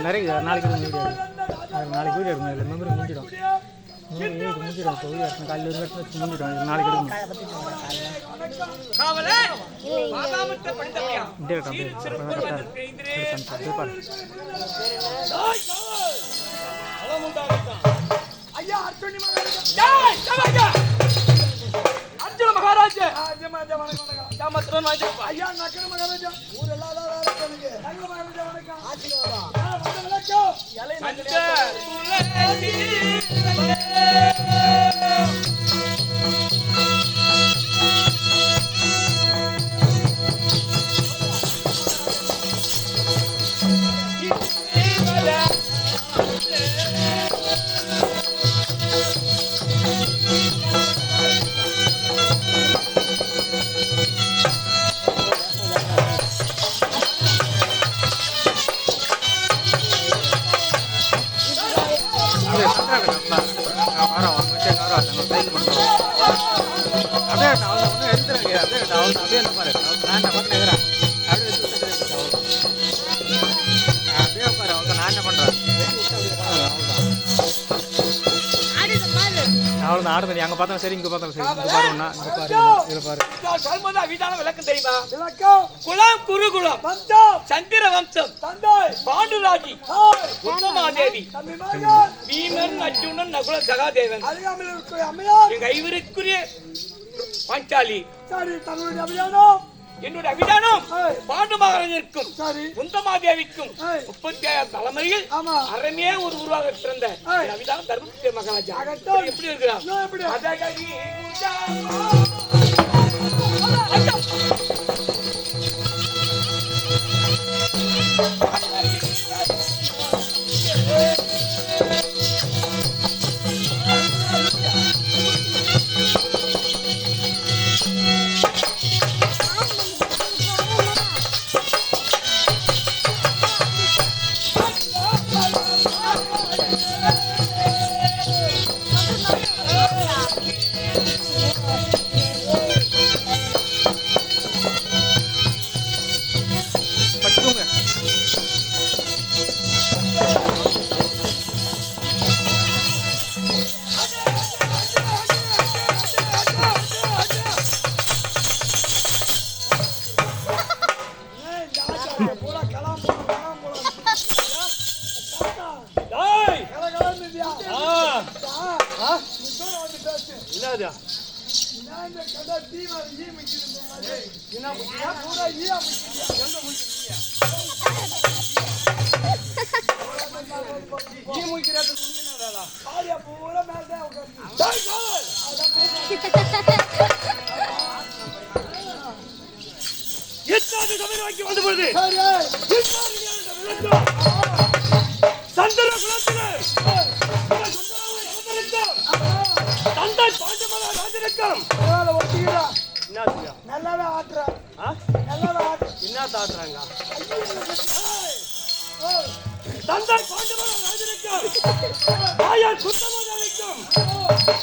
நிறைய நாளைக்கு வீடியோ நாளைக்கு வீடியோ எடுக்கணும் இல்லை மெம்பருக்கு முடிஞ்சிடும் முடிஞ்சிடும் இப்போ வீடியோ எடுக்கணும் காலையில் ஒரு வச்சு முடிஞ்சிடும் நாளைக்கு எடுக்கணும் அர்ஜுன மகாராஜா ஐயா நக்கர மகாராஜா ஊர் எல்லாரும் அவ்வளோதான் ஆடுது அங்கே பார்த்தாலும் சரி இங்கே பார்த்தாலும் சரி இங்கே பாருண்ணா இங்கே பாரு இதில் பாரு சர்மதா வீட்டான விளக்கம் தெரியுமா? விளக்கம் குலம் குருகுலம் வம்சம் சந்திர வம்சம் தந்தை பாண்டுராஜி உத்தமாதேவி தம்பி மகன் பீமன் அர்ஜுனன் நகுல சகாதேவன் அருகாமையில் இருக்கிற அம்மையார் எங்க ஐவருக்குரிய பாஞ்சாலி சரி தங்களுடைய அபியானம் என்னுடைய அபிதானம் பாண்டு மகாராஜருக்கும் சரி குந்தமாதேவிக்கும் 36 தலைமுறையில் ஆமா அறமே ஒரு உருவாக பிறந்த அபிதானம் தர்மபுரி மகாராஜா எப்படி இருக்கிறார்?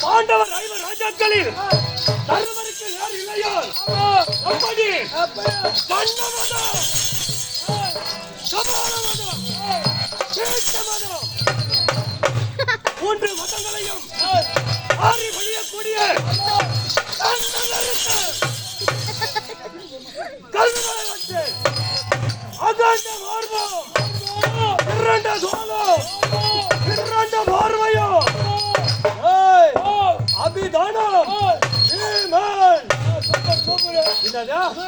பாண்டவர் ஐவர் ராஜாக்களில் தர்மருக்கு யார் இல்லையோ அப்படி கண்ணமதம் சமானமதம் கேட்டமதம் மூன்று மதங்களையும் ஆறி வழியக்கூடிய கல்விகளை வச்சு அகண்ட மார்பம் இரண்ட சோலம் இரண்ட பார்வையும் அபிதானம்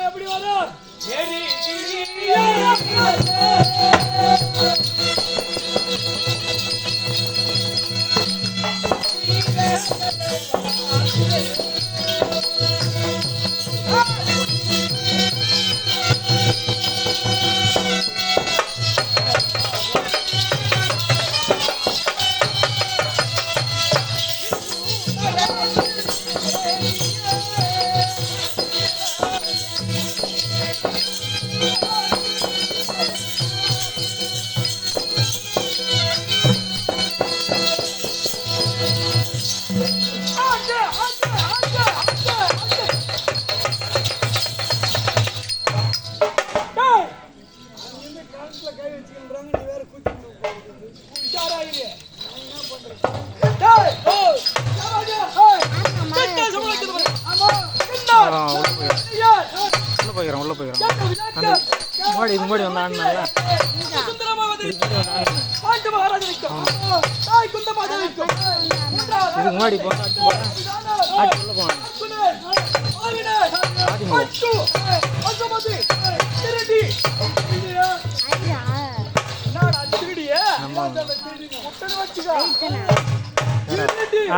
எப்படி வரும் முன்னாடி வந்த ஆடுனால சுந்தரமாவது பாண்டு மகாராஜனுக்கும் தாய் குந்தமாதேவிக்கும் இதுக்கு முன்னாடி ஆட்சி உள்ள போனாங்க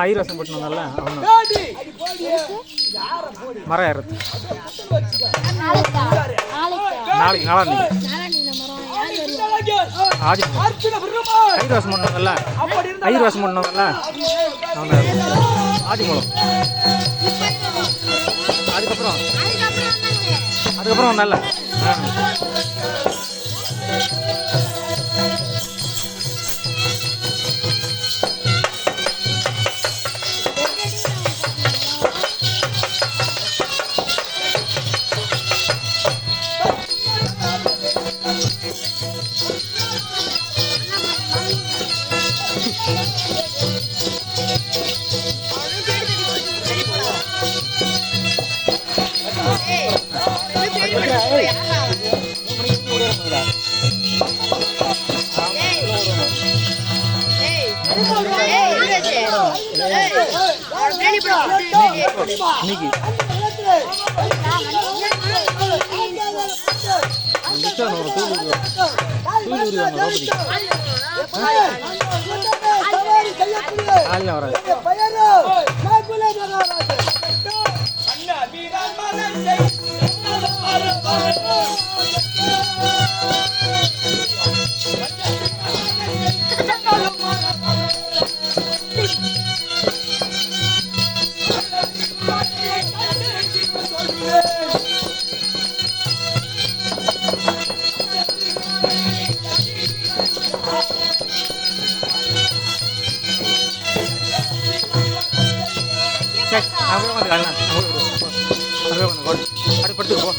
ஐரசம் போட்டு வந்தால அவனு மரம் ஏறது நாளைக்கு ஆதி ஐரசம் போட்டு வந்தல ஐரசம் போட்டு வந்தல அவன் ஆதிமூலம் அதுக்கப்புறம் வந்தால படுத்துக்கு போ.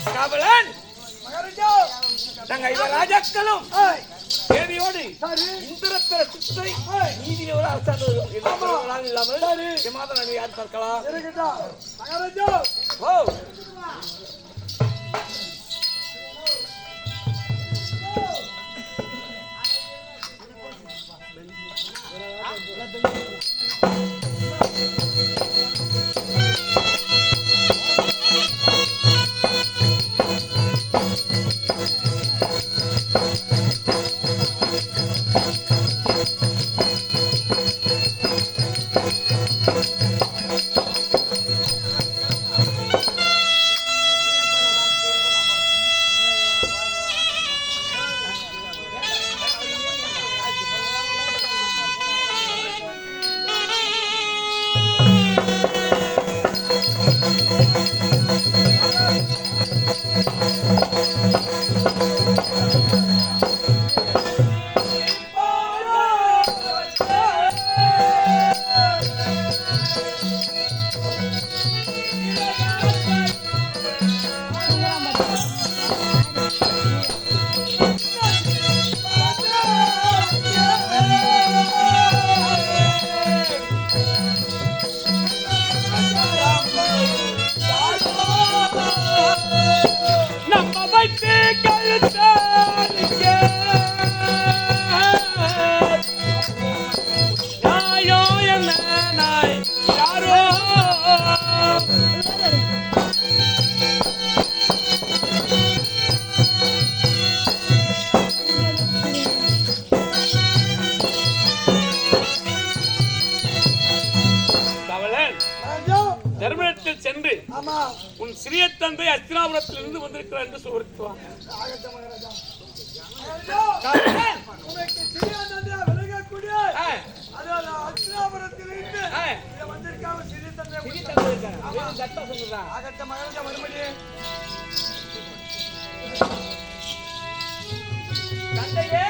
காவலன் மகாராஜா நாங்க இவ ராஜாக்களும் ஏய் தேவியோடு சரி இந்திரத்திர சுத்தை நீதியில ஒரு அரசாங்கம் இல்லாமல் சமாதானம் யார் பார்க்கலாம் இருக்கட்டா மகாராஜா ஓ தர்மத்தில் சென்று ஆமா உன் சிறிய தந்தை அஸ்தினாபுரத்திலிருந்து வந்திருக்கிறார் என்று சொல்லிருக்கிறான். ஆகட்ட மகாராஜா மகாராஜா உனக்கு சிறிய தந்தை விலகக்கூடிய அதாவது அஸ்தினாபுரத்திலிருந்து இங்க வந்திருக்காம சிறிய தந்தை ஆகட்ட மகாராஜா மறுபடி தந்தையே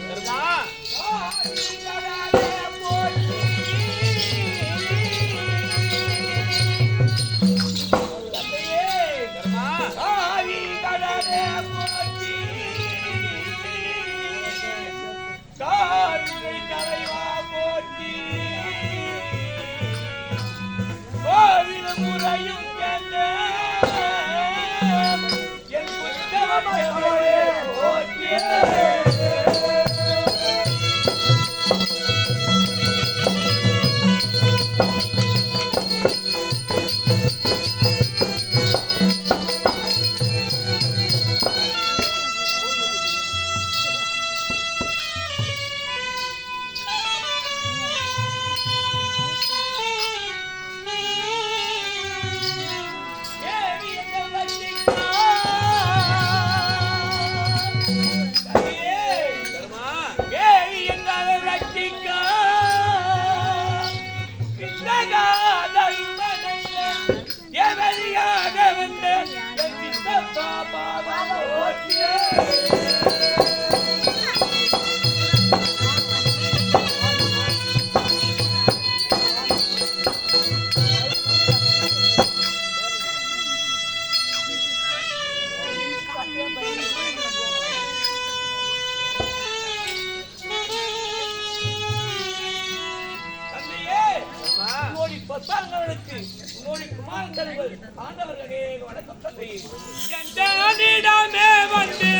தர்மா ஆண்டவர்களே வணக்கம் தந்தையே வந்து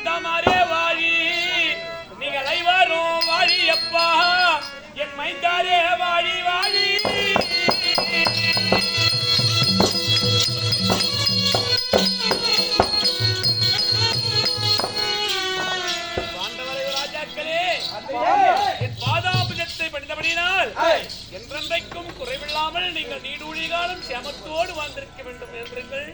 தந்தாமாரே வாழி நீங்களை வரும் வாழி அப்பா என் மைந்தாரே வாழி வாழி என் பாதாபுஜத்தை படித்தபடியினால் என்றென்றைக்கும் குறைவில்லாமல் நீங்கள் நீடூழி காலம் சேமத்தோடு வாழ்ந்திருக்க வேண்டும் என்றீர்கள்.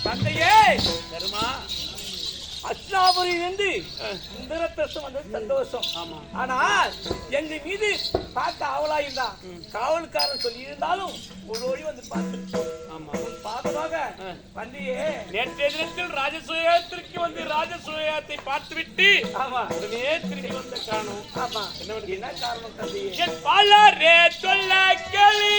தந்தையே தருமா அஸ்லாபுரியிலிருந்து இந்திரபிரசம் வந்தது சந்தோஷம். ஆனால் எங்க மீது பார்க்க ஆவலாயிருந்தான் காவல்காரன் சொல்லி இருந்தாலும் ஒரு ஒளி வந்து பார்த்து பாதமாக வந்தியே நேற்றைய தினத்தில் ராஜசூயத்திற்கு வந்து ராஜசூயத்தை பார்த்துவிட்டு உடனே திரும்பி வந்த காரணம் என்ன காரணம் தந்தையே என் பாலாரே சொல்ல கேளு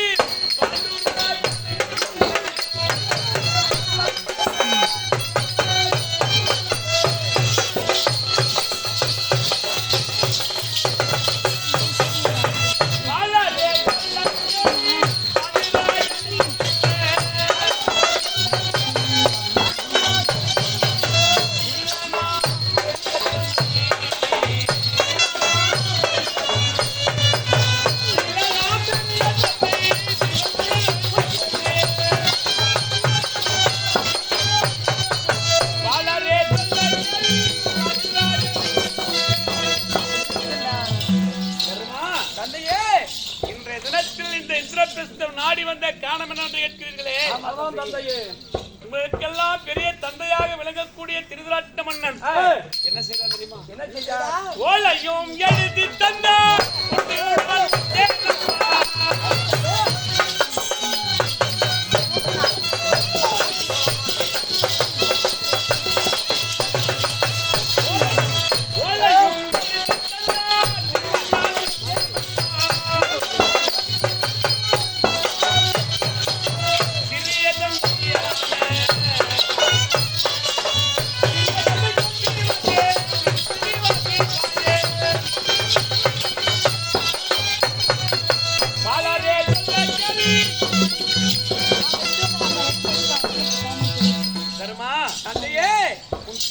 நாடி வந்த காரணம் என்ன கேட்கிறீர்களே? உங்களுக்கெல்லாம் பெரிய தந்தையாக விளங்கக்கூடிய திருதராட்ட மன்னன் என்ன செய்தார் தெரியுமா? என்ன செய்தார்? ஓலையும் எழுதி தந்தார்.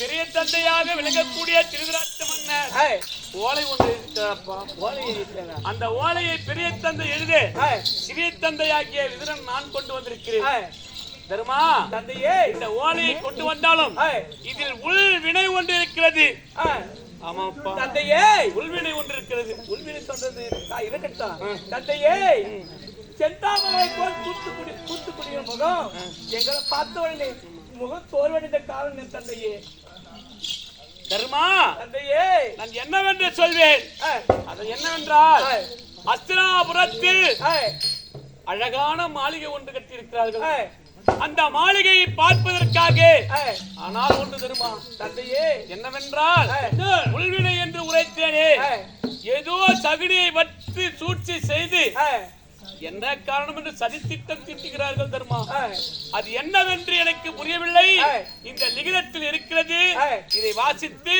பெரிய தந்தையாக விளங்கக்கூடிய திருதராட்ட மன்னர் ஓலை ஒன்று அந்த ஓலையை பெரிய தந்தை எழுது சிறிய தந்தையாகிய விதுரன் நான் கொண்டு வந்திருக்கிறேன். தருமா தந்தையே இந்த ஓலையை கொண்டு வந்தாலும் இதில் உள் வினை ஒன்று இருக்கிறது. ஆமாப்பா தந்தையே உள்வினை ஒன்று இருக்கிறது. உள்வினை சொல்றது இருக்கட்டும் தந்தையே. செந்தாமரை போல் தூத்துக்குடிய முகம் எங்களை பார்த்த உடனே முகம் தோல்வடைந்த காரணம் தந்தையே. தர்மா தந்தையே நான் என்னவென்று சொல்வேன்? அது என்னவென்றால் அஸ்தினாபுரத்தில் அழகான மாளிகை ஒன்று கட்டியிருக்கிறார்கள். அந்த மாளிகையை பார்ப்பதற்காக ஆனால் ஒன்று தருமா தந்தையே என்னவென்றால் உள்வினை என்று உரைத்தேனே ஏதோ சகுனியை வச்சு சூழ்ச்சி செய்து என்ன காரணம் என்று சதித்திட்டம் தீட்டுகிறார்கள் தர்மா. அது என்னவென்று எனக்கு புரியவில்லை. இந்த லிகிதத்தில் இருக்கிறது. இதை வாசித்து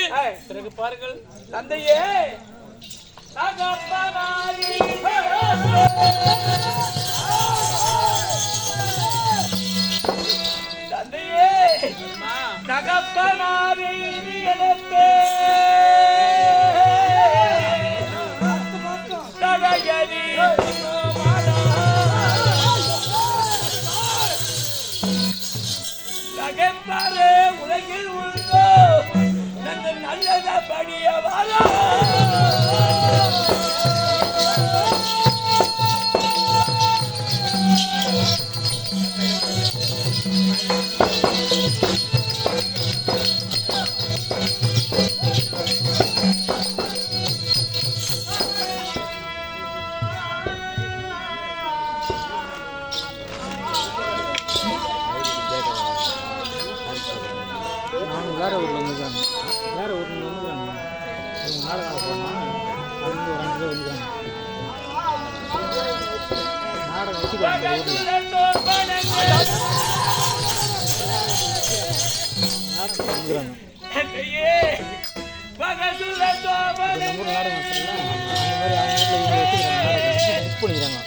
பிறகு பாருங்கள் தந்தையே. தந்தையே தகப்பனாரே உலகில் உள்ளோ நல்லத படியவாரா வேற ஊரில் வந்துருக்காங்க. வேற ஊரில் வந்துருக்காங்க. நாடகம் போனால் அது வந்து ஒரு 5 ரூபா வந்துருக்காங்க. நாடகம் வச்சுருக்காங்க ஊரில். நாடகம் வந்துருக்காங்க. நம்ம ஊர் நாடகம் வச்சுருக்கா அந்த மாதிரி அவங்க ஊரில் வச்சுருக்காங்க. புக் பண்ணிக்கிறாங்க.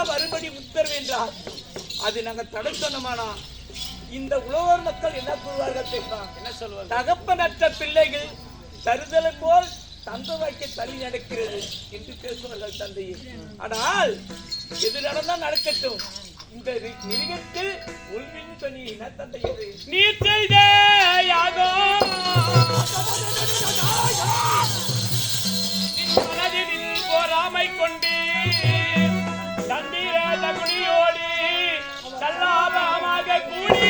மறுபடி உத்தரவு என்றால் அது நாங்க தடை சொன்னோமானா இந்த உழவர் மக்கள் என்ன கூறுவார்கள் தெரியுமா? என்ன சொல்லுவாங்க? தகப்பனற்ற பிள்ளைகள் தருதலை போல் தந்தை வைக்க தள்ளி நடக்கிறது என்று பேசுவார்கள் தந்தையே. ஆனால் எது நடந்தால் நடக்கட்டும், இந்த நிலையத்தில் உள்வின்னு சொன்னி என்ன தந்தையது நீ செய்த யாகம் மனதில் போராமை கொண்டு தந்திர தகுனியோடு சல்லாபமாக கூடி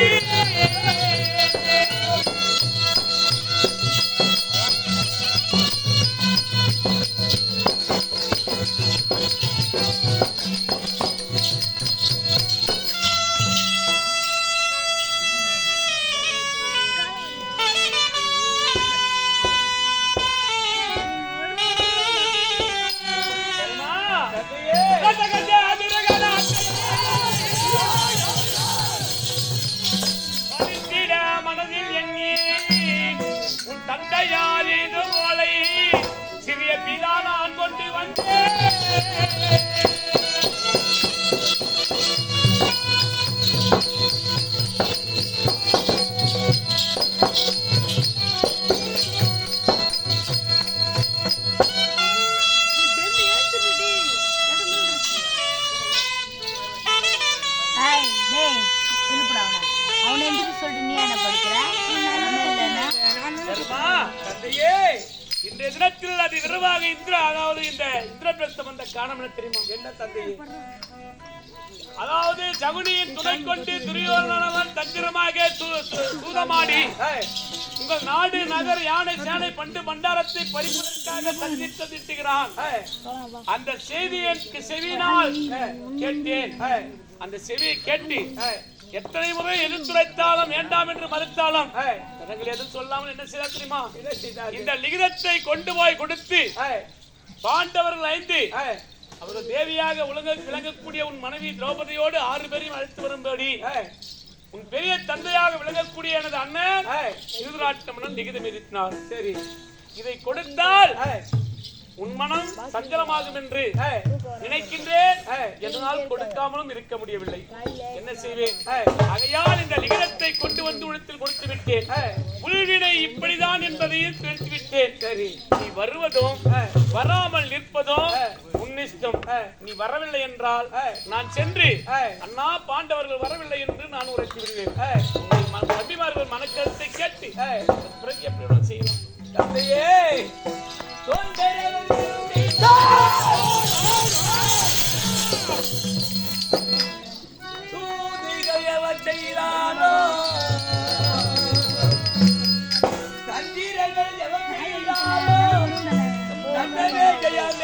மனதில் எண்ணி உன் தந்தையார் இது போலை சிறிய பிதா நான் கொண்டு வந்தேன். இன்றைய தினத்தில் அது விரைவாக அதாவது இந்த இந்திரபிரஸ்தம் வந்த காரணம் என்ன தெரியுமா? என்ன தந்தையே? அதாவது ஜகுனியின் துணை கொண்டு துரியோதனன் தந்திரமாக சூதமாடி உங்கள் நாடு நகர் யானை சேனை பண்டு பண்டாரத்தை பறிப்பதற்காக திட்டுகிறான். அந்த செய்தியை செவியினால் கேட்டேன். அந்த செவியை கேட்டு எத்தனை முறை எதிர்த்துரைத்தாலும் வேண்டாம் என்று மறுத்தாலும் தங்கள் எதுவும் சொல்லாமல் என்ன செய்தார் தெரியுமா? இந்த லிகிதத்தை கொண்டு போய் கொடுத்து பாண்டவர்கள் 5 அவர்கள் தேவியாக விளங்கக்கூடிய உன் மனைவி திரௌபதியோடு 6 பேரையும் அழைத்து வரும்படி உன் பெரிய தந்தையாக விளங்கக்கூடிய எனது அண்ணன் திருதராஷ்டிரமன்னன் லிகிதம் எழுதினார். சரி, இதை கொடுத்தால் உன் மனம் சஞ்சலமாகும் என்று நினைக்கின்றேன். எதனால் கொடுக்காமலும் இருக்க முடியவில்லை. என்ன செய்வேன்? ஆகையால் இந்த லிகிதத்தை கொண்டு வந்து உடத்தில் கொடுத்து விட்டேன். உள்வினை இப்படிதான் என்பதையும் தெரிந்து விட்டேன். சரி, நீ வருவதும் வராமல் நிற்பதும் உன்னிஷ்டம். நீ வரவில்லை என்றால் நான் சென்று அண்ணா பாண்டவர்கள் வரவில்லை என்று நான் உரைத்து விடுவேன். தம்பிமார்கள் மனக்கருத்தை கேட்டு பிறகு எப்படி செய்யலாம்? தந்தையே செய்தானோ தந்திரங்கள் எவன் செய்தானோ தந்தனே ஜெயம்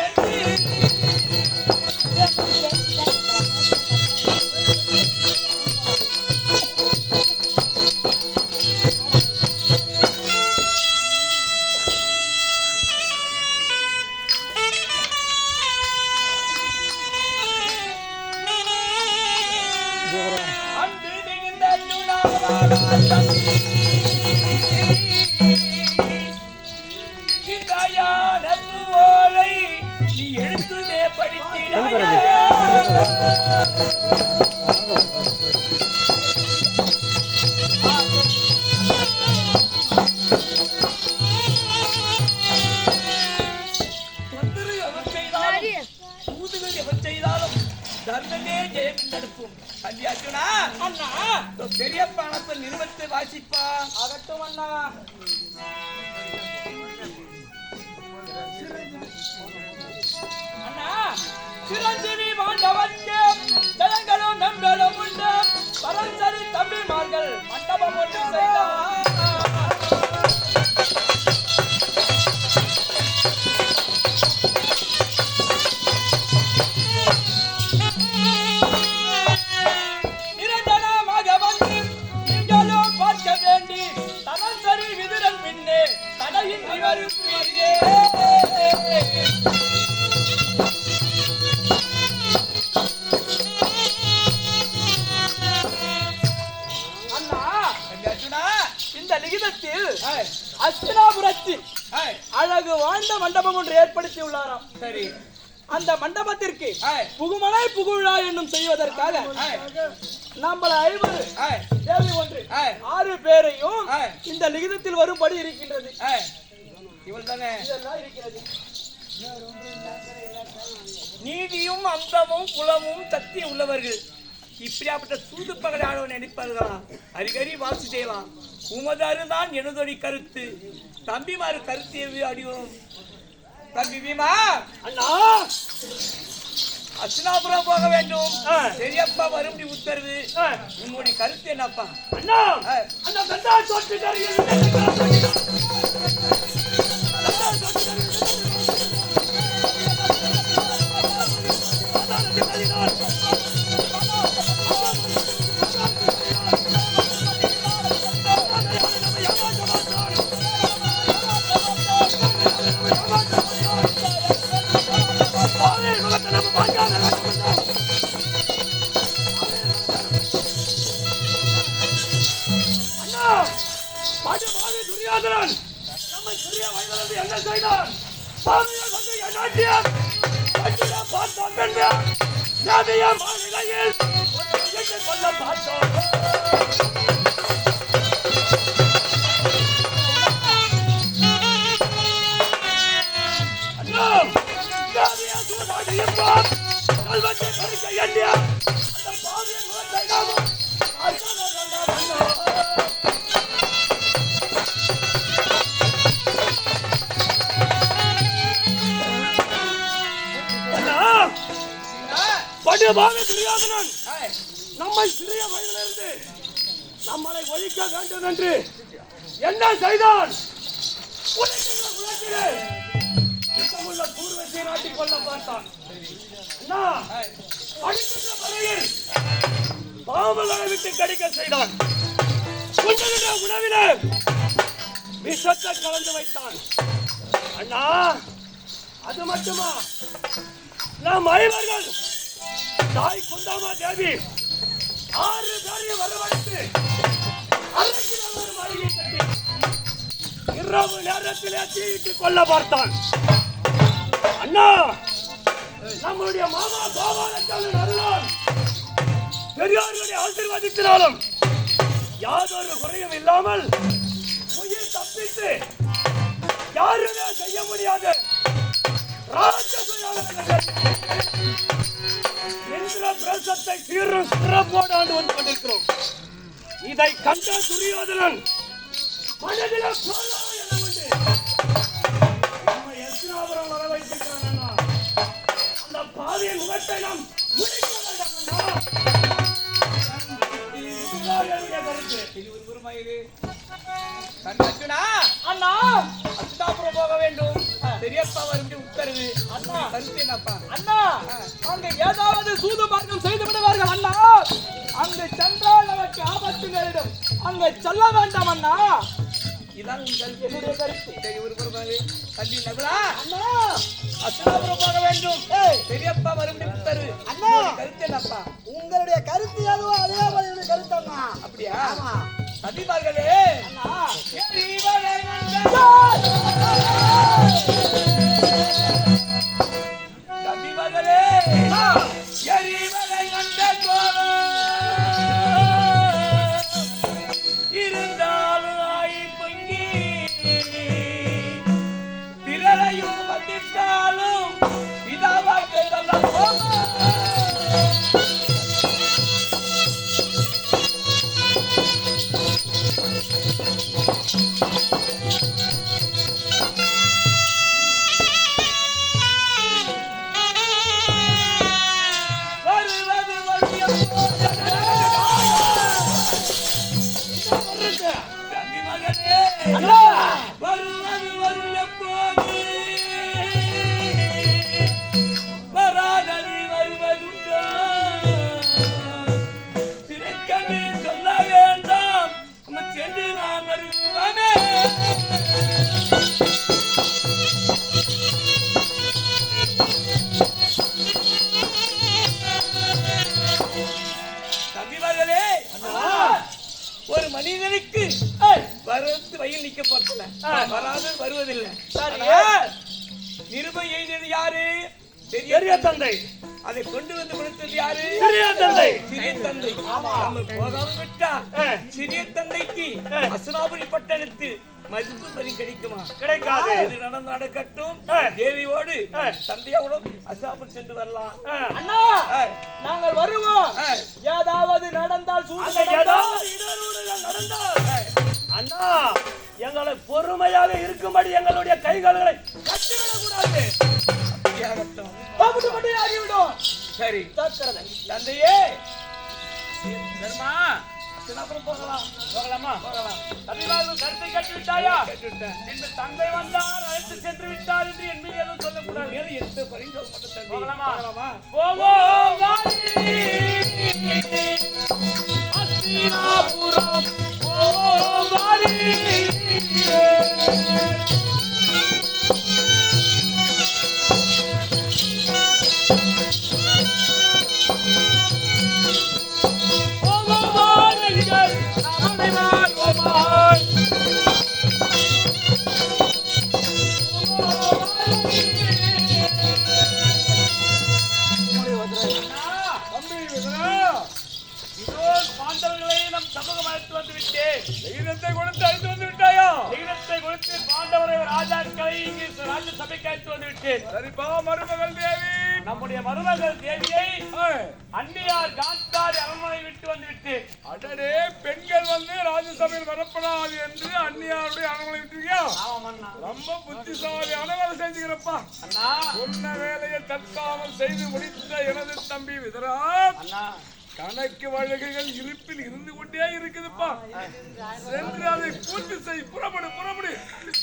நீ எழுத்துதே படித்திடாய தூதுகள் எவர் செய்தாலும் தர்மமே ஜெயம் தடுப்போம். அண்ணி அர்ஜுனா, அண்ணா பெரிய பணத்தை நிறுவனத்தை வாசிப்பா. ஆகட்டும் அண்ணா. அண்ணா, சிரஞ்சீவி பாண்டவர்க்கு ஜனங்களும் நம்பலும் உண்டு. பரஞ்சரி தம்பிமார்கள் மண்டபம் ஒன்று செய்தார். இந்த லிகிதத்தில் அஸ்தினாபுரத்தில் அழகு வாழ்ந்த மண்டபம் ஒன்று ஏற்படுத்தி உள்ளாராம். சரி, அந்த மண்டபத்திற்கு புகுமலை புகுழா என்னும் செய்வதற்காக நம்மள 50 தேவி ஒன்று 6 பேரையும் இந்த லிகிதத்தில் வரும்படி இருக்கின்றது. இவள் தானே இருக்கிறது. நீதியும் அந்தமும் குலமும் சக்தி உள்ளவர்கள் இப்படியாப்பட்ட சூது பகலாக நினைப்பார்களா? அரிகரி வாசுதேவா, உமதாரு தான் எனதொடி கருத்து. தம்பிமாறு கருத்து அடிவோம். தம்பி பீமா, அண்ணா அஸ்தினாபுரம் போக வேண்டும். பெரியப்பா வரும்படி உத்தரவு. உங்களுடைய கருத்து என்னப்பா? அண்ணா அந்த கண்டா சொட்டு துரியோதனன் நம்மை சிறிய வயதிலிருந்து என்ன செய்தான்? கொல்ல பார்த்தோம். துரியோதனன் நம்மை சிறிய வயதிலிருந்து நம்மளை ஒழிக்க வேண்டும் என்று என்ன செய்தான்? பூர்வத்தை நாட்டிக் கொள்ள பார்த்தான். பாவங்களை விட்டு கடிக்க செய்தான். உணவில விஷத்தை கலந்து வைத்தான். அண்ணா, அது மட்டுமா, நாம் ஐவர்கள் தாய் குந்தாமா தேவி 6 பேரையும் வரவழைத்து இரவு நேரத்திலே தீயிட்டு கொல்ல பார்த்தான். அண்ணா, நம்முடைய மாமா கோபாலச்சாமி அருளால் பெரியார்களுடைய ஆசீர்வாதத்தினாலும் யாதொரு குறையும் இல்லாமல் உயிர் தப்பித்து யாருமே செய்ய முடியாத பிரசத்தை சீரும் சிறப்போடு ஆண்டு வந்து கொண்டிருக்கிறோம். இதை கண்ட துரியோதனன் மனதில் நம்ம எஸ்னாபுரம் வர வைத்திருக்கிறான். அந்த பாவியின் முகத்தை நாம் முடிக்க வேண்டாம். அண்ணா, அஸ்தினாபுரம் போக வேண்டும். பெரியப்பா வரும்படி உத்தரவு. அண்ணா, கருத்து என்னப்பா? அண்ணா, அங்க ஏதாவது சூது மார்க்கம் செய்து விடுவார்கள். அண்ணா, அங்கு சென்றால் நமக்கு ஆபத்து நேரிடும். அங்க செல்ல வேண்டாம். அண்ணா, இதான் என்னுடைய கருத்து. தம்பி நகுலா, அண்ணா அஸ்தினாபுரம் போக வேண்டும். பெரியப்பா வரும்படி உத்தரவு. அண்ணா, கருத்து என்னப்பா? உங்களுடைய கருத்து எதுவோ அதே மாதிரி கருத்து. அண்ணா, அப்படியா? தம்பிமார்களே, தம்பிமார்களே, எரிவலை கண்ட இருந்தாலும் ஆயி பொங்கி பிறரையும் வந்திட்டாலும் இதாவாக்கை மனிதனுக்கு வரத்து வயல் நிக்க போறதில்லை, வராது வருவதில்லை. நிருபை எழுதியது யாரு? பெரிய தந்தை. அதை கொண்டு வந்து கொடுத்தது யாரு? சிறிய தந்தை. சிறிய தந்தை. நம்ம போகாம விட்டா சிறிய தந்தைக்கு அசுராபுரி பட்டணத்து மதிப்பு மதி கிடைக்குமா? கிடைக்காது. இது நடக்கட்டும். தேவியோடு தந்தையோடு அசுராபுரி சென்று வரலாம். அண்ணா நாங்கள் வருவோம். ஏதாவது நடந்தால் அண்ணா எங்களை பொறுமையாக இருக்கும்படி எங்களுடைய கைகளை கட்டிவிடக் கூடாது. ஆகிவிடும். சரி தற்கரதை தந்தையே தர்மா அப்புறம் போகலாம். போகலாமா? போகலாம். தம்பிமார்கள் கருத்தை கட்டி விட்டாயா? கேட்டுவிட்டேன். இந்த தந்தை வந்தார் அழைத்து சென்று விட்டார் என்று என் மீது எதுவும் சொல்லக்கூடாது. மேலும் எந்த பரிந்துரை மட்டும் தந்தை. போகலாமா? போகலாமா? போவோம் வாரி. அஸ்தினாபுரம் போவோம் வாரி. பாண்டவர்களை நம் சமூகம் அழைத்து வந்து விட்டேன். லிகிதத்தை கொடுத்து அழைத்து வந்து விட்டாயா? லிகிதத்தை கொடுத்து பாண்டவரை ராஜாக்களை இங்கு ராஜ்யசபைக்கு அழைத்து வந்து விட்டேன். சரிப்பா மருமகள் தேவி. நம்முடைய மருமகள் தேவியை அன்னியார் காந்தாரி அரண்மனை விட்டு வந்து விட்டேன். அடடே பெண்கள் வந்து ராஜ்யசபையில் வரப்படாது என்று அன்னியாருடைய அரண்மனை விட்டுருக்கியா? ரொம்ப புத்திசாலியான வேலை செஞ்சுக்கிறப்பா. அண்ணா சொன்ன வேலையை தற்காமல் செய்து முடித்த எனது தம்பி விதரா அண்ணா கணக்கு வழக்குகள் இருப்பில் இருந்து கொண்டே இருக்குதுப்பா. சென்று அதை பூர்த்தி செய். புறப்படு புறப்படு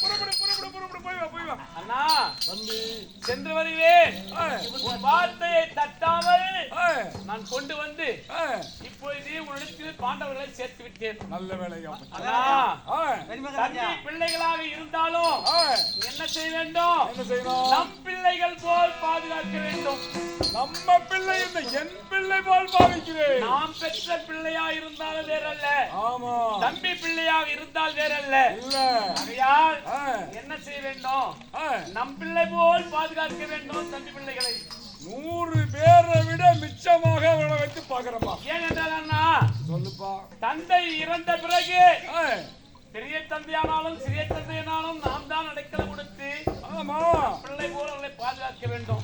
புறப்படு புறப்படு புறப்படு போய் வா போய் வா. அண்ணா தம்பி சென்று வருவேன். உன் வார்த்தையை தட்டாமல் நான் கொண்டு வந்து இப்பொழுது உன்னிடத்தில் பாண்டவர்களை சேர்த்து விட்டேன். நல்ல வேலையா. அண்ணா தம்பி பிள்ளைகளாக இருந்தாலும் என்ன செய்ய வேண்டும்? என்ன செய்யணும்? நம் பிள்ளைகள் போல் பாதுகாக்க வேண்டும். நம்ம பிள்ளை இந்த என் பிள்ளை போல் பாவிக்கிறேன். நாம் பெற்ற பிள்ளையா இருந்தாலும் வேறல்ல. ஆமா. தம்பி பிள்ளையாக இருந்தால் வேறல்ல. இல்ல. ஆகையால் என்ன செய்ய வேண்டும்? நம் பிள்ளை போல் பாதுகாக்க வேண்டும் தம்பி பிள்ளைகளை. 100 பேரை விட மிச்சமாக அவளை வைத்து பாக்குறப்பா. ஏனென்றால் அண்ணா சொல்லுப்பா. தந்தை இறந்த பிறகு பெரிய தந்தையானாலும் சிறிய தந்தையானாலும் நாம் தான் அடைக்கலம் கொடுத்து ஆமா பிள்ளை போல் அவர்களை பாதுகாக்க வேண்டும்.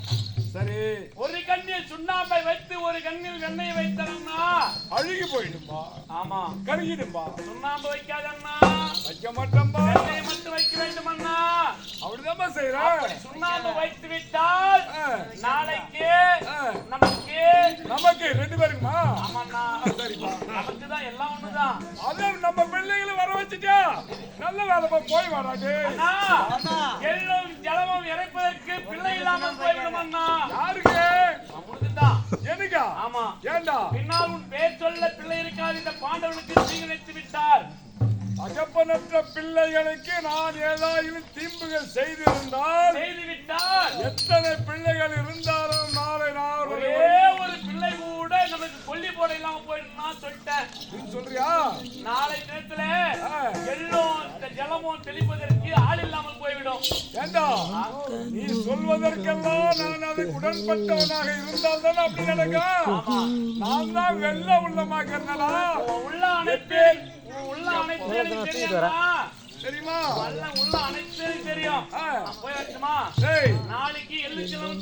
சரி. ஒரு கண்ணில் சுண்ணாம்பை வைத்து ஒரு கண்ணில் வெண்ணெயை வைத்தனா அழுகி போயிடும்பா. ஆமா கருகிடும்பா. சுண்ணாம்பு வைக்காதண்ணா. வைக்க மாட்டோம்பா. வெண்ணெயை மட்டும் வைக்க வேண்டும் அண்ணா. அப்படிதான் செய்யறேன். சுண்ணாம்பு வைத்து விட்டால் நாளைக்கு நமக்கு 2 பேருக்குமா? ஆமாண்ணா. சரிப்பா. நமக்கு தான் எல்லாம் ஒண்ணுதான். அத நம்ம பிள்ளைகளை வர வச்சுட்டா நல்ல வேலைப்பா. போய் வராது. எள்ளும் ஜலமும் இறைப்பதற்கு பிள்ளை இல்லாமல் போய்விடும் அண்ணா. யாருக்கு? அவனுக்குதான். எனக்கா? ஆமா. ஏண்டா? பின்னால் உன் பேர் சொல்ல பிள்ளை இருக்காது. இந்த பாண்டவனுக்கு தீங்கு நினைத்து விட்டார். அகப்பனற்ற பிள்ளைகளுக்கு நான் ஏதாவது தீம்புகள் செய்திருந்தால் எத்தனை பிள்ளைகள் இருந்தாலும் நாளை நான் ஒரே ஒரு பிள்ளை கூட நமக்கு கொல்லி போட இல்லாம போயிடும் சொல்லிட்டேன். சொல்றியா? நாளை நேரத்துல எள்ளும் ஜலமும் தெளிப்பதற்கு ஆள் இல்லாமல் போய்விடும். ஏண்டா நீ சொல்வதற்கெல்லாம் நான் அதை உடன்பட்டவனாக இருந்தால் தான் அப்படி நடக்கும். நான் தான் வெள்ள உள்ளமாக்கிறனா உள்ள அனைப்பேன். உள்ள அனைத்து தெரியுமா? உள்ள அனைத்து தெரியும். போய் வச்சுமா நாளைக்கு எள்ளு ஜலம்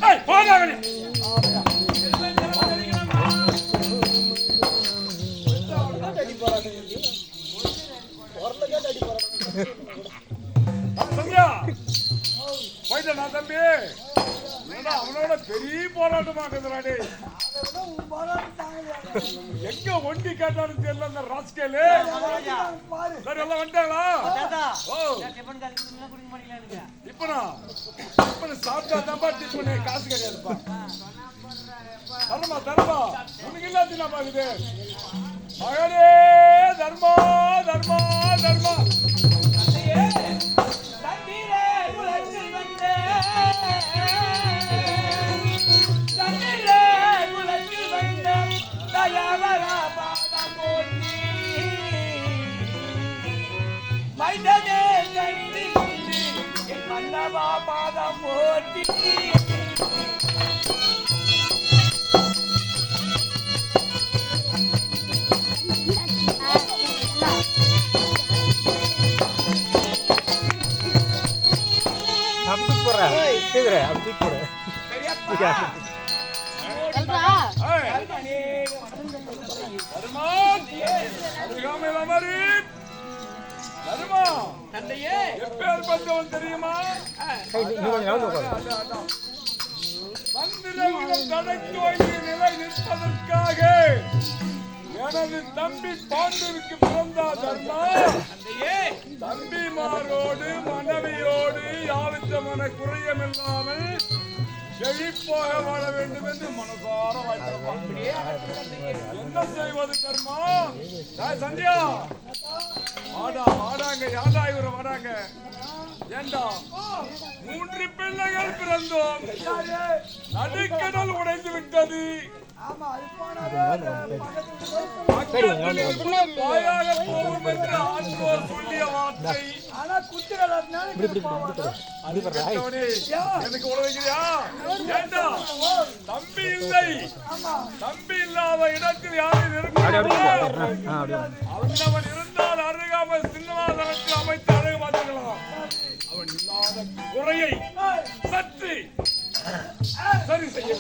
போயிட்டா தம்பி. அவனோட பெரிய போராட்டமா இருக்கிறாடே. எங்க ஒண்டி கேட்டாலும் தெரியல அந்த ராஸ்கேலு. சரி எல்லாம் வந்துட்டாங்களா? இப்ப சாப்பிட்டா தான்ப்பா டிஃபனு. காசு கிடையாதுப்பா. தர்மா தர்மா உனக்கு இல்லாத பாக்குது. மகனே தர்மா தர்மா தர்மா. பாதம் போட்டி போடு அப்படி தூக்கி போடு பெரியப்பா தந்தையே எப்பேற்பட்டவன் தெரியுமா? மந்திரங்களும் தனக்கோயில் நிலை நிற்பதற்காக எனது தம்பி பாண்டூருக்கு பிறந்தா தர்மா. தம்பிமாரோடு மனைவியோடு யாவித்தமான குறையமில்லாமல் செழிப்பாக வாழ வேண்டும் என்று மனசார வாழ்த்திருப்பான். என்ன செய்வது கர்மா? சந்தியா வாடாங்க யாரா இவர வாடாங்க. ஏண்டா 3 பிள்ளைகள் பிறந்தோம், நடுக்கடல் உடைந்து விட்டது. வாயாக போகும் என்று ஆண்டோர் சொல்லிய வார்த்தை எனக்கு உழவைக்கிறியா? ஏண்டா தம்பி இல்லை, தம்பி இல்லாத இடத்தில் யாரும் இருக்க அவன் இருந்தால் அருகாமல் சின்னவாதனத்தில் அமைத்து அழகு பார்த்துக்கலாம். அவன் இல்லாத குறையை சற்று சரி செய்ய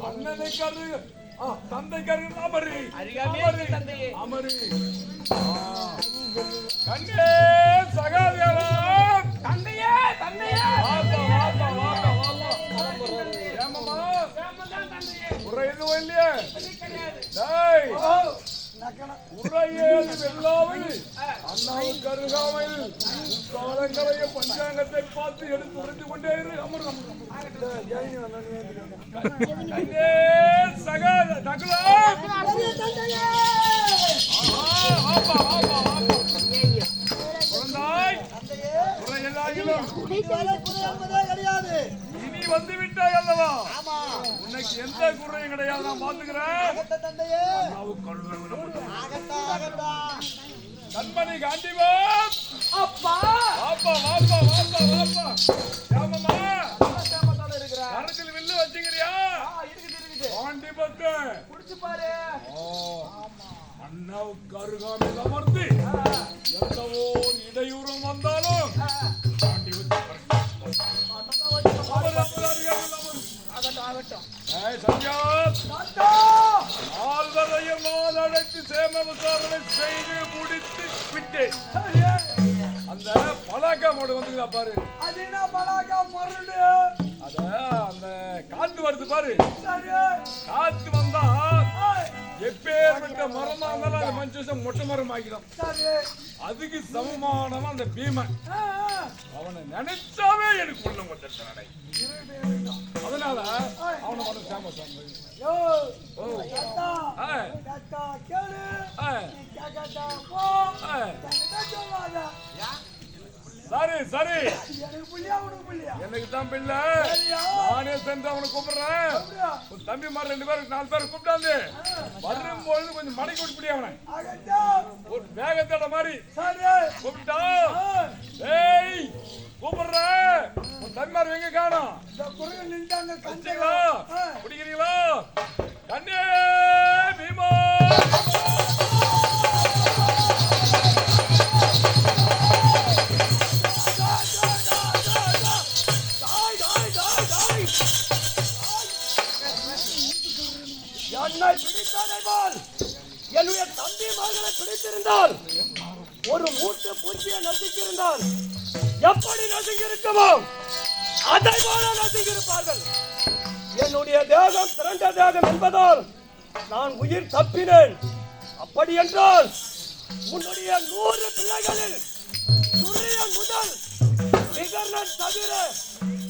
அண்ணனை கரு தந்தை கரு அமரு அமரு கண்ணே சகாதேவா தந்தையே தந்தையே குறை எதுவும் இல்லையே? அண்ணாவுக்கு அருகாமல் காலங்களைய பஞ்சாங்கத்தை பார்த்து எடுத்து உரைத்து கொண்டே இரு. இனி வந்து விட்டாய் அல்லவா? உனக்கு எந்த குறையும் கிடையாது, நான் பாத்துக்கிறேன். கண்மணி காண்டிவா அப்பா வாப்பா வாப்பா வாப்பா வாப்பா ஏமாமா கரத்தில் வில்லு வச்சுக்கிறியா? பாண்டி பத்து குடிச்சு பாரு. அண்ணாவுக்கு அருகாமையில் அமர்ந்து எந்தவோ இடையூறும் வந்தாலும் பாண்டி ஆழ்வரையும் அழைத்து சேம விசாரணை செய்து முடித்து விட்டேன். அந்த பலாக்காமோடு வந்து பாரு. அது என்ன பலாக்கா மருடு? அத அந்த காத்து வருது பாரு. காத்து வந்தா எப்பேற்பட்ட மரமா இருந்தாலும் அது 5 வருஷம் மொட்டை மரம் ஆகிடும். அதுக்கு சமமானவன் அந்த பீமன். அவனை நினைச்சாவே எனக்கு உள்ள வந்துட்டானே. அதனால அவனை வந்து ஃபேமஸ் ஆனது. சரி சரி, எனக்கு தான் பிள்ளை. நானே சென்று அவனை கூப்பிடுறேன். உன் தம்பி மாதிரி 2 பேருக்கு 4 பேர் கூப்பிட்டாந்து வரும்போது கொஞ்சம் மடக்கி விட்டுப்பிடி. அவனை ஒரு வேகத்தோட மாதிரி கூப்பிட்டா, ஏய் கூப்பிடுறேன். உன் தம்பி மாதிரி எங்க காணோம்? குடிக்கிறீங்களா? கண்ணே பீமா என்னை பிடித்ததை போல் என்னுடைய தம்பி மகனை பிடித்திருந்தால் ஒரு மூட்டு பூச்சியை நசுக்கியிருந்தால் எப்படி நசுங்கியிருக்குமோ அதை போல நசுங்கியிருப்பார்கள். என்னுடைய தேகம் திரண்ட தேகம் என்பதால் நான் உயிர் தப்பினேன். அப்படி என்றால் உன்னுடைய 100 பிள்ளைகளில் சூரியன் முதல் நிகர்ணன் தவிர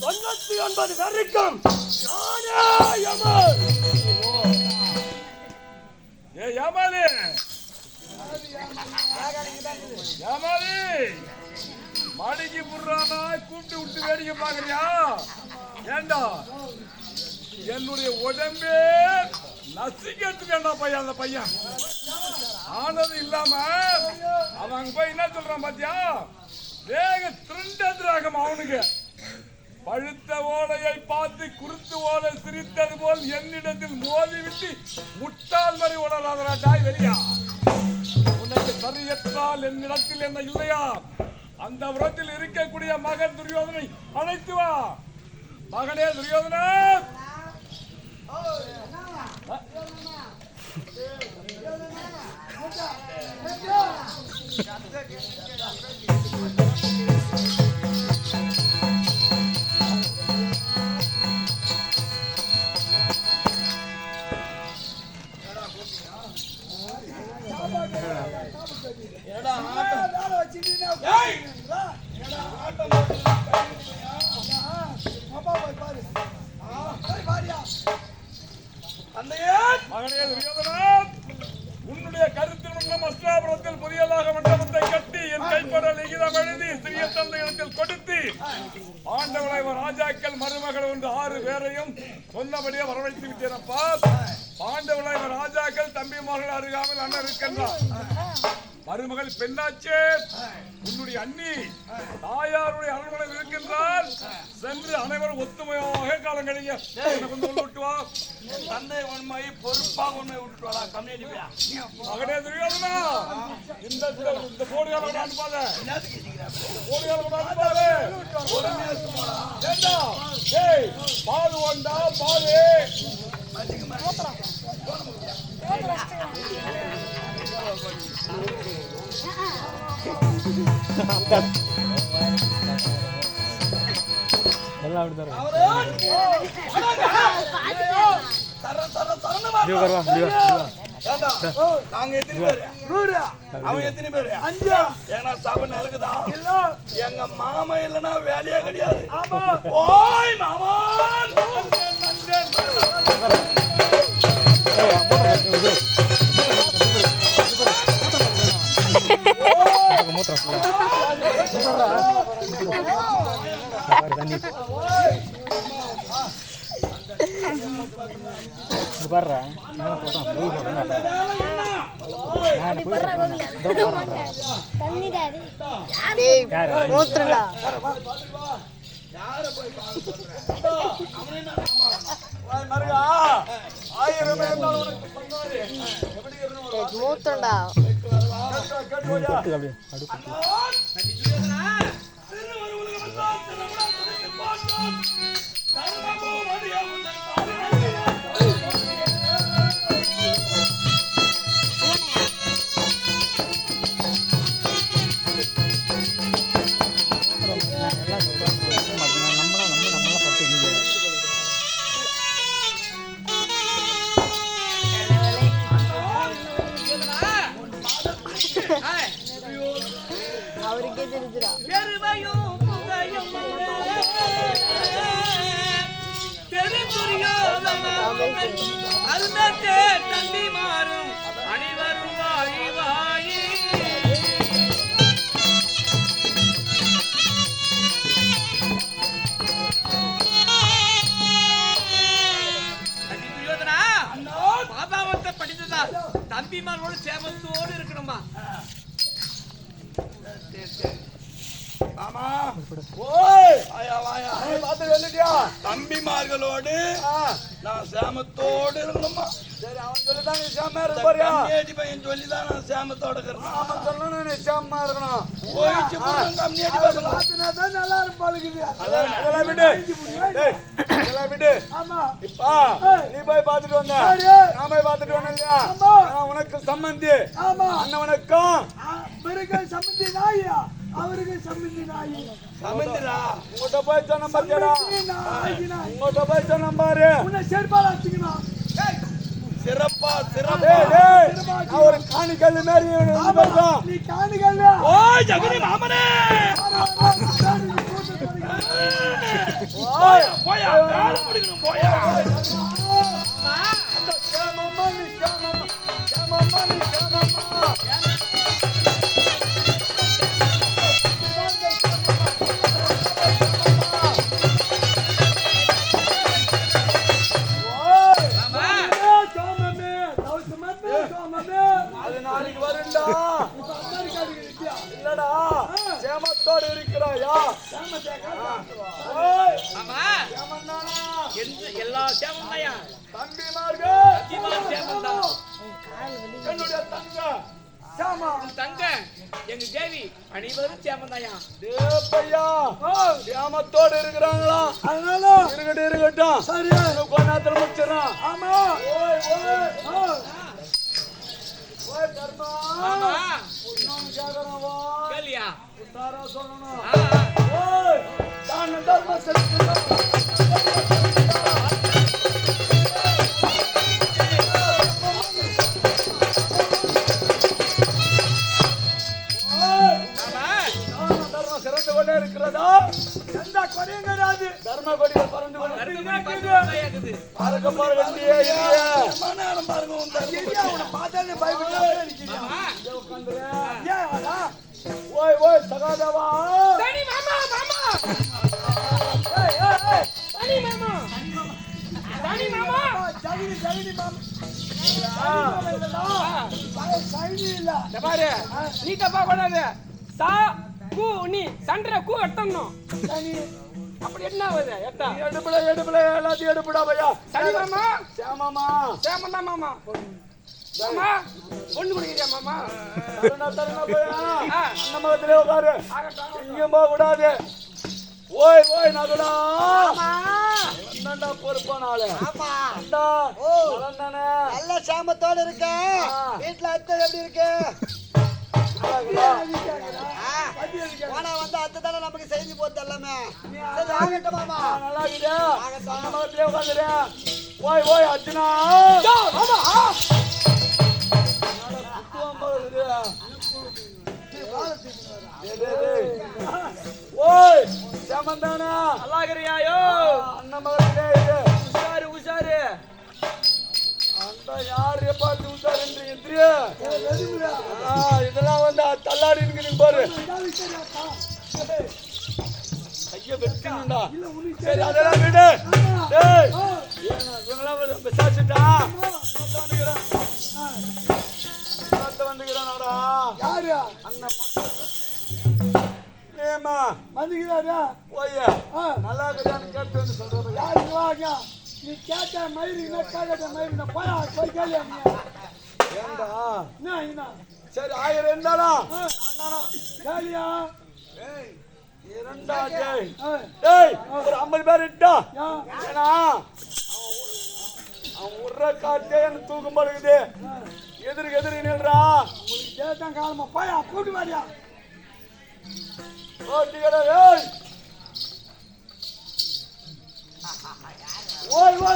99 வரைக்கும் நானே யமன். ஏ யாமாலி யாமாலி மாடிக்கு புடுறானா கூப்பிட்டு விட்டு வேடிக்கை பாக்குறியா? ஏண்டா என்னுடைய உடம்பே நசிக்கிறதுக்கு பையன் அந்த பையன் ஆனது இல்லாம அவங்க போய் என்ன சொல்றான் பாத்தியா? வேக திருண்டதுராகம் அவனுக்கு. பழுத்த ஓலையை பார்த்து குருத்து ஓலை சிரித்தது போல் என்னிடத்தில் மோதிவிட்டு முட்டாள் மாதிரி உணராதராட்டாய் வெளியா? உனக்கு சரியற்றால் என்னிடத்தில் என்ன இல்லையா? அந்த புறத்தில் இருக்கக்கூடிய மகன் துரியோதனை அழைத்து வா. மகனே துரியோதனா, மகனே துரியோதனா, உன்னுடைய கருத்தில் உள்ள அஸ்தினாபுரத்தில் புதியதாக மண்டபத்தை கட்டி என் கைப்பட லிகிதம் எழுதி சிறிய தந்தையிடத்தில் கொடுத்து ஆண்டவனை ராஜாக்கள் மருமகள் ஒன்று 6 பேரையும் சொன்னபடியே வரவழைத்து விட்டேனப்பா. பாண்டவனை ராஜாக்கள் தம்பி மகள் அருகாமல் அண்ணன் இருக்கின்றார். மருமகள் பெண்ணாச்சே, உன்னுடைய அண்ணி தாயாருடைய அரண்மனையில் இருக்கின்றால் சென்று அனைவரும் ஒத்துமையாக காலம் கழிங்க. விட்டு வா. தந்தை உண்மை பொறுப்பாக உண்மை விட்டுட்டு வரா. கம்யூனிட்டி மகனே துரியோதனா, இந்த போடுகால அனுப்பாத, போடுகால அனுப்பாத. பால் வந்தா பாலு எல்லாம் அப்படி நாங்க எத்தனை பேரு? அவன் எத்தனை பேரு? 5. ஏன்னா சபை நடக்குதா? எங்க மாமா இல்லைன்னா வேலையே கிடையாது. ஓய் மாமா, பாடுறா அவருக்கே தெரிஞ்சிடா. தம்பி மாறும் அனைவரும் வாழி வாழி. பாபாவத்தை படித்ததா தம்பிமாரோடு சேமத்தோடு இருக்கணுமா? ஆமா. தம்பிமார்களோடு நான் சேமத்தோடு இருக்கணுமா? சரி, அவன் சொல்லிட்டாங்க சேமமா இருக்கு பாரியா. கம்யூனிட்டி பையன் சொல்லிதான் நான் சேமத்தோட இருக்கணும். ஆமா சொல்லணும், நீ சேமமா இருக்கணும். போயிச்சு கம்யூனிட்டி பையன் தான் நல்லா இருப்பாளுக்குது. அதெல்லாம் விடு, அதெல்லாம் விடு. ஆமா, இப்பா நீ போய் பார்த்துட்டு வந்த, நான் போய் பார்த்துட்டு வந்தேன் இல்லையா? உனக்கு சம்பந்தி. ஆமா, அண்ணன் வணக்கம். பிறகு சம்பந்தி நாயா, அவருக்கு சம்பந்தி நாயி. சம்பந்திரா உங்கள்கிட்ட போய் சொன்ன பாத்தியாடா? உங்கள்கிட்ட போய் சொன்ன பாரு. உன்னை செருப்பால வச்சுக்கணும். சிறப்பா சிறப்பா நான் ஒரு காணிக்கல் மாதிரி நீ காணிக்கல். ஓ ஜகனி மாமனே, போயா போயா கால முடிக்கணும் போயா. அந்த சேமம்மா நீ சேமம்மா, சேமம்மா நீ சேமம்மா. அது நாளைக்கு வருண்டா. இல்லடா, சேமத்தோடு இருக்கிறாயா? எல்லா சேமம் தாயா தம்பிமார்கள். என்னுடைய தங்க சேமா, தங்க எங்க தேவி அனைவரும் சேமந்தாயா. தேப்பையா சேமத்தோடு இருக்கிறாங்களா? அதனால இருக்கட்டும். சரி கொஞ்ச நேரத்துல முடிச்சிடறோம். ஆமா தர்மா கேளியா சொல்லணும். சிறந்து கொண்டே இருக்கிறதா? எந்த கொடியும் கிடையாது. தர்ம கொடிகள் பறந்து கொண்டு பாருங்க ஓய் ஓய் சகாதேவா நீ தப்பா கூடாது. சா கூ நீ சண்டை கூ எட்டணும். அப்படி என்ன ஆகுது? எட்டா எடுப்புல எல்லாத்தையும் எடுப்புடா பையா. சரி மாமா. சேமாமா சேமந்தா மாமா. மாமா பொண்ணு குடிக்கிறியா மாமா? தருணா பையா அந்த மகத்திலே உட்காரு. இங்கேயும் போக கூடாது. ஓய் ஓய் நகுடா என்னடா பொறுப்பான ஆளு. நல்ல சாமத்தோட இருக்க. வீட்டுல அத்தை எப்படி இருக்கு? போனா வந்து அத்தை தானே நமக்கு செய்தி போட்டு எல்லாமே. சரி ஆகட்டும் மாமா. நல்லா இருக்குதா? அந்த மகத்திலே உட்காந்துரு. ஓய் ஓய் அர்ஜுனா ஓய் சேமந்தானா அல்லாகிறியாயோ? அண்ணன் மகத்திலே உஷாரு உஷாரு. அந்த யாரு பார்த்து உஷாருன்றீங்க? இதெல்லாம் வந்து தள்ளாடி இருக்கு பாரு. கைய வெட்டுங்கடா. சரி அதெல்லாம் விடு. விசாரிச்சுட்டா வந்துக்கிறானடா. யாரு? அண்ணன் ஏமா வந்துக்கிறாரா? ஓய்யா நல்லா இருக்கிறான்னு கேட்டு வந்து சொல்றேன். யாருக்கு வாங்க? நீ கேட்ட மயிறு கேட்ட மயிறு போய் கேள்வி ஏண்டா என்ன? சரி 1000 இருந்தாலும் கேளியா? இரண்டா ஒரு 50 பேர் இட்டா. ஏன்னா அவன் உர்ற காட்டே எனக்கு தூக்கம் படுக்குது. எதிரி நில்றா. உங்களுக்கு கேட்டான் காலமா போயா கூட்டு வாரியா. ஓய் ஓய்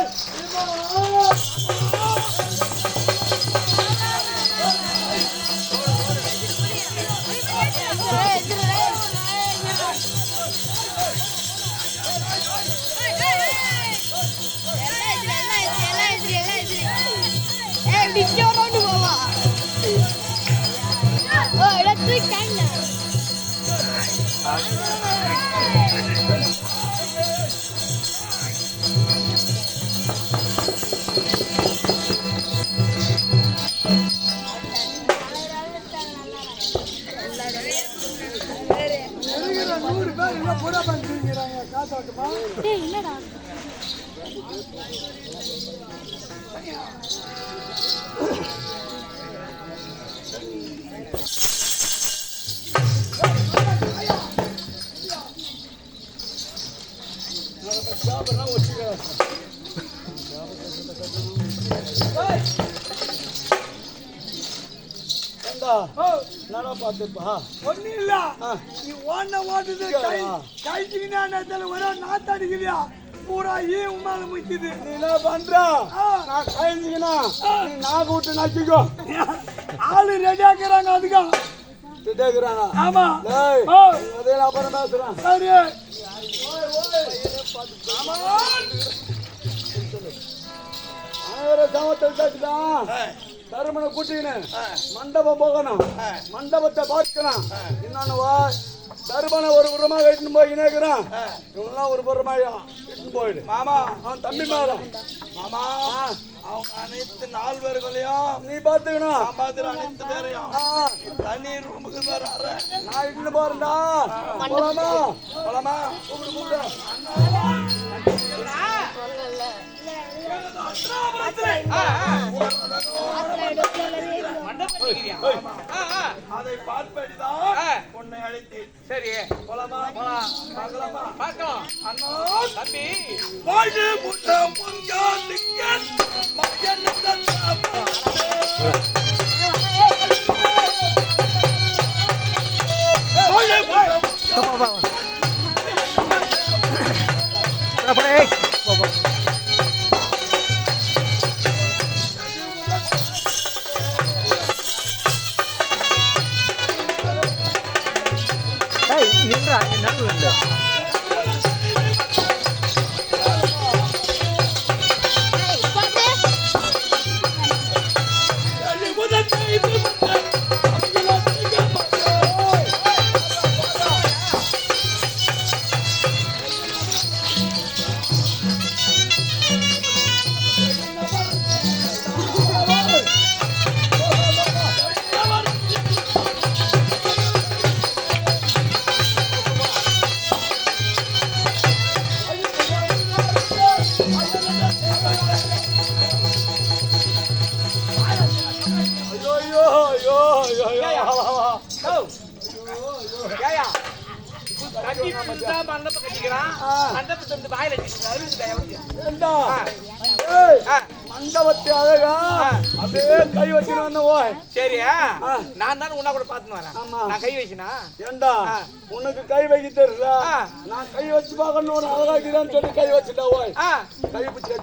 பாத்துப்பா ஒண்ணு இல்ல. நீ ஓட்டுது கைச்சிக்கினா ஒரு நாத்தடிக்கிறியா பூரா உமால முக்கிது. நீ என்ன பண்ற? நான் கைஞ்சிக்கினா நீ நாக்கு விட்டு நச்சுக்கோ. ஆளு ரெடியாக்குறாங்க. அதுக்கும் ரெடியாக்குறாங்க. ஆமா அப்புறம் பேசுறான். சரி அனைவரும் சமத்தில் தாச்சுதான். தருமனை கூட்டின்னு மண்டபம் போகணும். மண்டபத்தை பார்க்கணும். இன்னொன்னு தருமனை ஒரு புறமாக இட்டுன்னு போய் இணைக்கிறான். இவங்கெல்லாம் ஒரு புறமாக இட்டுன்னு போயிடு. மாமா அவன் தம்பி மேடம். மாமா அவங்க அனைத்து 4 பேர்களையும் நீ பாத்துக்கணும். அனைத்து பேரையும் தண்ணீர் ரூமுக்கு நான் இட்டுன்னு போறேன்டா. போலாமா போலாமா கூப்பிடு. மண்டபம் கட்டிக்கிறியா? அதை பார்ப்படிதான் ஆ. உன்னை அழைத்தேன். சரி போலாமா? பார்க்கலாமா? பார்க்கலாம். அண்ணா, தம்பி வாழு முட்டம் பொங்காலிக்கன் மகன் தந்தாப்பா. வாழு முட்டம் நின்றா நடுவில் கட்டி புதுசா மண்டபம் கட்டிக்கிறான். மண்டபத்தை வந்து வாயில வச்சுக்கிட்டு அழுகுதா எவனுக்கு? ஏண்டா? ஏய், மண்டபத்தை அழகா அப்படியே கை வச்சுன்னு ஓய். சரி நான் தானே உன்ன கூட பாத்துன்னு வரேன். ஆமா. நான் கை வச்சுனா ஏண்டா உனக்கு கை வைக்க தெரியல, நான் கை வச்சு பார்க்கணும் அழகாக்கிறான்னு சொல்லி கை வச்சுட்டா ஓய். கை பிடிச்சி